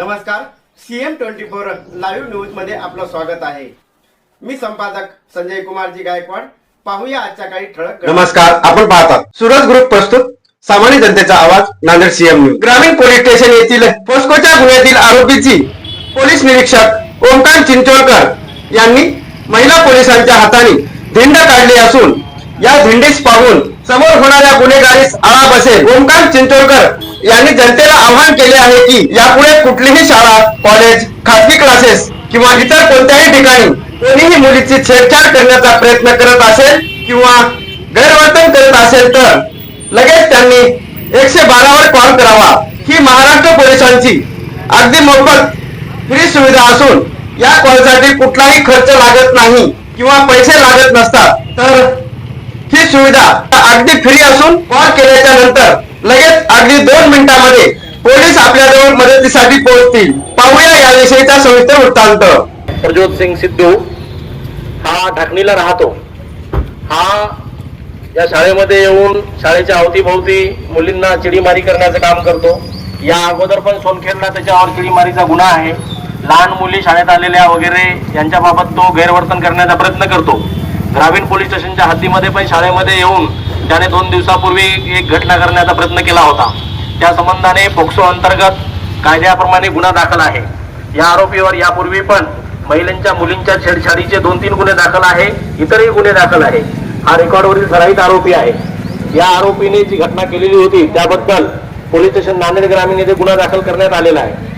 नमस्कार, CM24 live news मध्ये आपलं स्वागत आहे। मी संपादक संजय कुमारजी गायकवाड। पाहूया आजच्या काही ठळक। नमस्कार, आपण पाहतात सूरज ग्रुप प्रस्तुत सामान्य जनतेचा आवाज नांदेड CM न्यूज। ग्रामीण पोलीस स्टेशन येथील पोस्कोच्या गुन्ह्यातील आरोपीची पोलीस निरीक्षक ओमकार चिंचोळकर यांनी महिला पोलिसांच्या हाताने धिंड काढली असून या धिंडीस पाहून समोर होणाऱ्या गुन्हेगारीस आळा बसेल। ओमकार चिंचोळकर यांनी जनतेला आवाहन केले आहे की यापुढे कुठलीही शाळा, कॉलेज, खासगी क्लासेस किंवा इतर कोणत्याही ठिकाणी कोणीही मुलीची छेडछाड करण्याचा प्रयत्न करत असेल किंवा गैरवर्तन करत असेल तर लगेच त्यांनी 112 वर कॉल करावा। ही महाराष्ट्र पोलिसांची अगदी मोफत फ्री सुविधा असून या कॉलसाठी कुठलाही खर्च लागत नाही किंवा पैसे लागत नसतात। तर ही सुविधा अगदी फ्री असून कॉल केल्याच्या नंतर लगेच अगदी 2 मिनिटांमध्ये पोलीस आपल्याजवळ मदतीसाठी पोहोचतील। पाहूया याविषयीचा सविस्तर वृत्तांत। प्रज्योत सिंग सिद्धू हा ढाकणीला राहतो। हा या शाळेमध्ये येऊन शाळेच्या अवतीभोवती मुलींना चिडीमारी करण्याचं काम करतो। या अगोदर पण सोनखेडला त्याच्यावर चिडीमारीचा गुन्हा आहे। लहान मुली शाळेत आलेल्या वगैरे यांच्याबाबत तो गैरवर्तन करण्याचा प्रयत्न करतो। ग्रामीण पोलीस स्टेशनच्या हद्दीमध्ये पण शाळेमध्ये येऊन त्याने 2 दिवसापूर्वी एक घटना करण्याचा प्रयत्न केला होता। त्या संबंधाने पोक्सो अंतर्गत कायद्याप्रमाणे गुन्हा दाखल आहे। या आरोपीवर यापूर्वी पण महिलांच्या मुलींच्या छेडछाडीचे 2-3 गुन्हे दाखल आहे, इतरही गुन्हे दाखल आहे। हा रेकॉर्डवरील ठराविक आरोपी आहे। या आरोपीने जी घटना केलेली होती त्याबद्दल पोलीस स्टेशन नांदेड ग्रामीण येथे गुन्हा दाखल करण्यात आलेला आहे।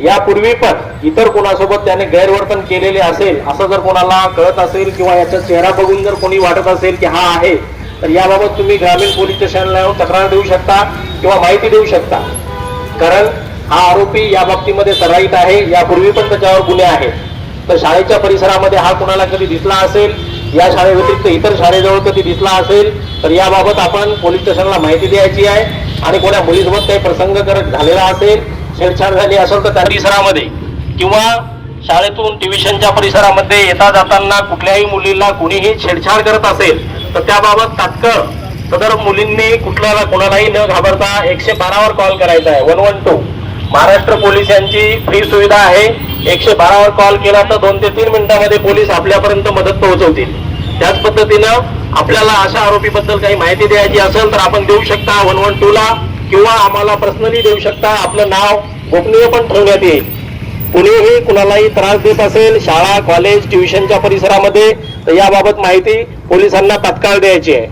यापूर्वी पण इतर कोणासोबत त्याने गैरवर्तन केलेले असेल असं जर कोणाला कळत असेल किंवा याचा चेहरा बघून जर कोणी वाटत असेल की हा आहे, तर याबाबत तुम्ही ग्रामीण पोलीस स्टेशनला येऊन तक्रार देऊ शकता किंवा माहिती देऊ शकता। कारण हा आरोपी या बाबतीमध्ये सराईत आहे। यापूर्वी पण त्याच्यावर गुन्हे आहेत। तर शाळेच्या परिसरामध्ये हा कुणाला कधी दिसला असेल, या शाळेव्यतिरिक्त इतर शाळेजवळ कधी दिसला असेल तर याबाबत आपण पोलीस स्टेशनला माहिती द्यायची आहे। आणि कोणा मुलीसोबत काही प्रसंग झालेला असेल, छेडछाड झाली असेल तर त्या परिसरामध्ये किंवा शाळेतून ट्युशनच्या परिसरामध्ये येता जाताना कुठल्याही मुलीला कुणीही छेडछाड करत असेल तर त्याबाबत तात्काळ सदर मुलींनी कोणालाही न घाबरता 112 वर कॉल करायचा आहे। 112 महाराष्ट्र पोलीस यांची फ्री सुविधा आहे। 112 वर कॉल केला तर 2 ते 3 मिनिटांमध्ये पोलीस आपल्यापर्यंत मदत पोहोचवतील। त्याच पद्धतीनं आपल्याला अशा आरोपीबद्दल काही माहिती द्यायची असेल तर आपण देऊ शकता 112 ला किंवा आम्हाला पर्सनली देऊ शकता। आपलं नाव गोपनीय पण ठेवण्यात येईल। कुणीही कुणालाही त्रास देत असेल शाळा, कॉलेज, ट्युशनच्या परिसरामध्ये तर याबाबत माहिती पोलिसांना तात्काळ द्यायची आहे।